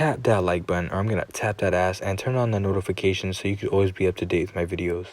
tap that like button, or I'm gonna tap that ass, and turn on the notifications so you could always be up to date with my videos.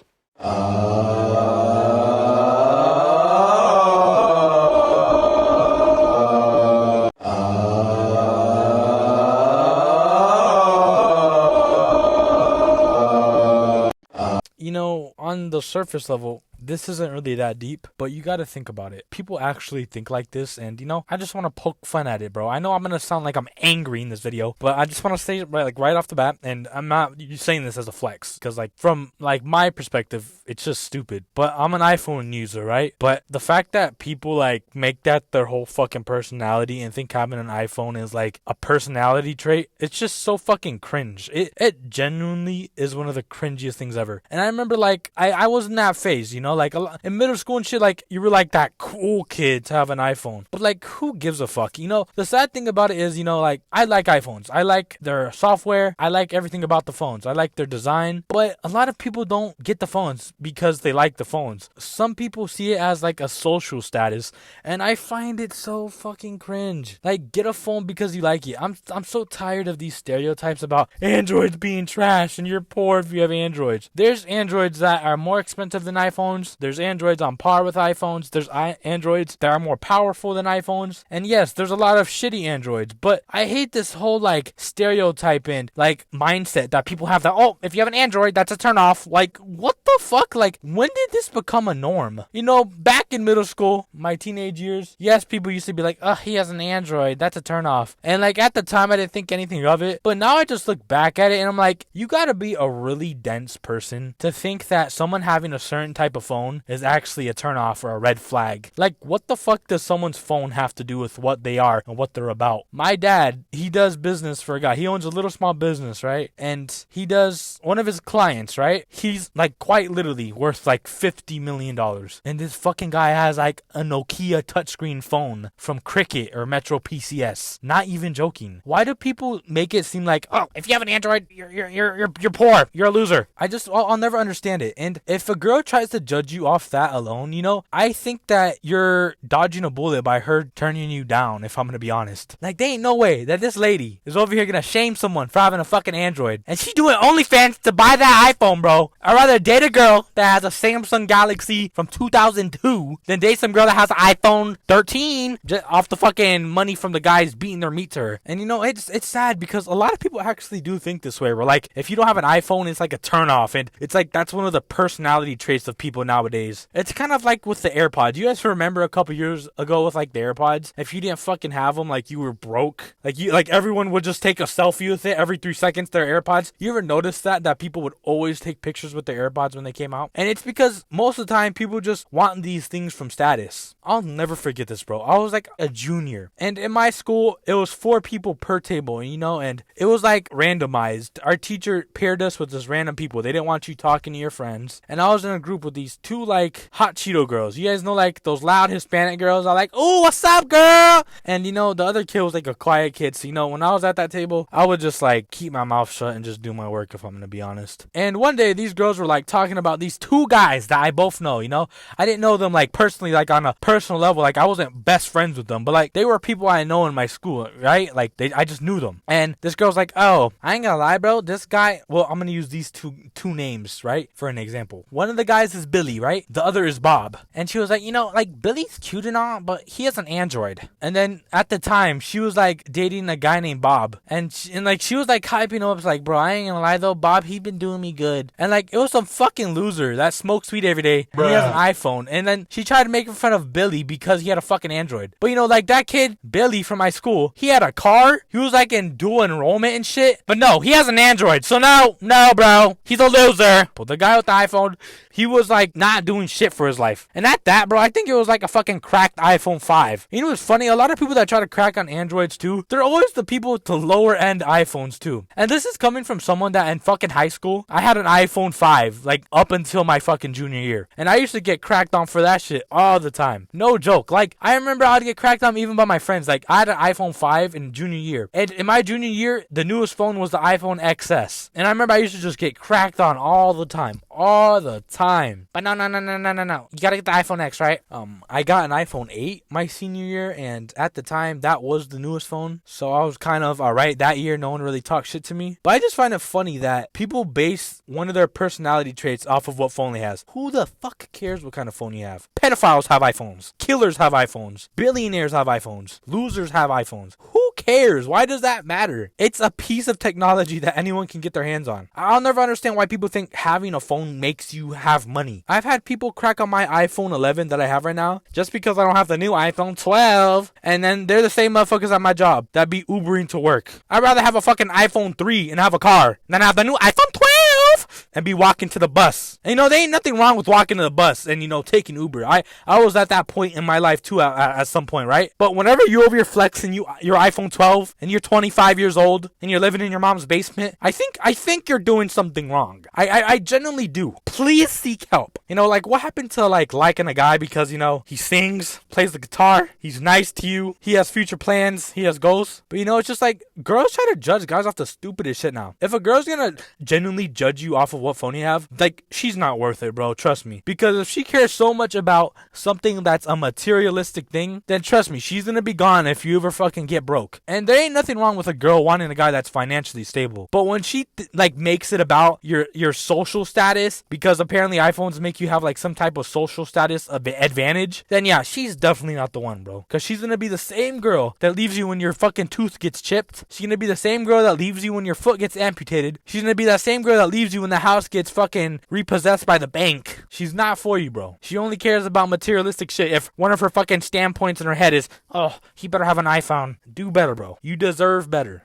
You know, on the surface level, this isn't really that deep, but you gotta think about it. People actually think like this, and you know, I just want to poke fun at it, bro. I know I'm gonna sound like I'm angry in this video, but I just want to say it right off the bat, and I'm not saying this as a flex, because like from like my perspective, it's just stupid. But I'm an iPhone user, right? But the fact that people like make that their whole fucking personality and think having an iPhone is like a personality trait, it's just so fucking cringe. It genuinely is one of the cringiest things ever. And I remember like I was in that phase, you know, like in middle school and shit, like you were like that cool kid to have an iPhone. But like, who gives a fuck? You know, the sad thing about it is, you know, like I like iPhones. I like their software. I like everything about the phones. I like their design. But a lot of people don't get the phones because they like the phones. Some people see it as like a social status, and I find it so fucking cringe. Like, get a phone because you like it. I'm so tired of these stereotypes about Androids being trash and you're poor if you have Androids. There's Androids that are more expensive than iPhones. There's Androids on par with iPhones. There's Androids that are more powerful than iPhones. And yes, there's a lot of shitty Androids. But I hate this whole like stereotype and like mindset that people have that, oh, if you have an Android, that's a turn off. Like, what the fuck? Like, when did this become a norm? You know, back in middle school, my teenage years, yes, people used to be like, oh, he has an Android, that's a turn off. And like at the time, I didn't think anything of it. But now I just look back at it and I'm like, you gotta be a really dense person to think that someone having a certain type of phone is actually a turnoff or a red flag. Like, what the fuck does someone's phone have to do with what they are and what they're about? My dad, he does business for a guy. He owns a little small business, right? And he does, one of his clients, right? He's like quite literally worth like $50 million. And this fucking guy has like a Nokia touchscreen phone from Cricket or Metro PCS. Not even joking. Why do people make it seem like, oh, if you have an Android, you're poor, you're a loser? I'll never understand it. And if a girl tries to judge you off that alone, you know, I think that you're dodging a bullet by her turning you down, if I'm gonna be honest. Like, there ain't no way that this lady is over here gonna shame someone for having a fucking Android. And she doing OnlyFans to buy that iPhone, bro. I'd rather date a girl that has a Samsung Galaxy from 2002 than date some girl that has an iPhone 13 just off the fucking money from the guys beating their meat to her. And you know, it's sad because a lot of people actually do think this way. We're like, if you don't have an iPhone, it's like a turn off. And it's like, that's one of the personality traits of people nowadays. It's kind of like with the AirPods. You guys remember a couple years ago with like the AirPods? If you didn't fucking have them, like you were broke. Like everyone would just take a selfie with it every 3 seconds, their AirPods. You ever notice that people would always take pictures with their AirPods when they came out? And it's because most of the time people just want these things from status. I'll never forget this, bro. I was like a junior, and in my school it was 4 people per table, you know, and it was like randomized. Our teacher paired us with just random people. They didn't want you talking to your friends, and I was in a group with these 2 like hot Cheeto girls. You guys know, like those loud Hispanic girls are like, oh, what's up, girl? And you know, the other kid was like a quiet kid. So you know, when I was at that table, I would just like keep my mouth shut and just do my work, if I'm gonna be honest. And one day these girls were like talking about these 2 guys that I both know, you know. I didn't know them like personally, like on a personal level, like I wasn't best friends with them, but like they were people I know in my school, right? Like I just knew them. And this girl's like, oh, I ain't gonna lie, bro, this guy, well, I'm gonna use these two names, right, for an example. One of the guys is Billy, right? The other is Bob. And she was like, you know, like Billy's cute and all, but he has an Android. And then at the time she was like dating a guy named Bob, and she was like hyping him up, like, bro, I ain't gonna lie though, Bob, he been doing me good. And like, it was some fucking loser that smokes weed every day, and he has an iPhone. And then she tried to make fun of Billy because he had a fucking Android. But you know, like that kid Billy from my school, he had a car, he was like in dual enrollment and shit, but no, he has an Android. So no bro, he's a loser. But the guy with the iPhone, he was like not doing shit for his life. And at that, bro, I think it was like a fucking cracked iPhone 5. You know what's funny? A lot of people that try to crack on Androids too, they're always the people with the lower end iPhones too. And this is coming from someone that in fucking high school, I had an iPhone 5 like up until my fucking junior year. And I used to get cracked on for that shit all the time. No joke. Like, I remember I'd get cracked on even by my friends. Like, I had an iPhone 5 in junior year. And in my junior year, the newest phone was the iPhone XS. And I remember I used to just get cracked on all the time. all the time. But no. You gotta get the iPhone X, right? I got an iPhone 8 my senior year, and at the time, that was the newest phone. So I was kind of alright that year. No one really talked shit to me. But I just find it funny that people base one of their personality traits off of what phone they has. Who the fuck cares what kind of phone you have? Pedophiles have iPhones. Killers have iPhones. Billionaires have iPhones. Losers have iPhones. Who cares? Why does that matter? It's a piece of technology that anyone can get their hands on. I'll never understand why people think having a phone makes you have money. I've had people crack on my iPhone 11 that I have right now just because I don't have the new iPhone 12, and then they're the same motherfuckers at my job that be Ubering to work. I'd rather have a fucking iPhone 3 and have a car than have the new iPhone 12 and be walking to the bus. And there ain't nothing wrong with walking to the bus and taking Uber. I was at that point in my life too at some point, right? But whenever you're over your flex and your iPhone 12 and you're 25 years old and you're living in your mom's basement, I think you're doing something wrong. I genuinely do. Please seek help. What happened to liking a guy because he sings, plays the guitar, he's nice to you, he has future plans, he has goals. But it's just girls try to judge guys off the stupidest shit now. If a girl's gonna genuinely judge you off of what phone you have, she's not worth it, bro. Trust me. Because if she cares so much about something that's a materialistic thing, then trust me, she's gonna be gone if you ever fucking get broke. And there ain't nothing wrong with a girl wanting a guy that's financially stable. But when she makes it about your social status, because apparently iPhones make you have some type of social status advantage, then yeah, she's definitely not the one, bro. Because she's gonna be the same girl that leaves you when your fucking tooth gets chipped. She's gonna be the same girl that leaves you when your foot gets amputated. She's gonna be that same girl that leaves you when the house gets fucking repossessed by the bank. She's not for you, bro. She only cares about materialistic shit. If one of her fucking standpoints in her head is, oh, he better have an iPhone, do better, bro. You deserve better.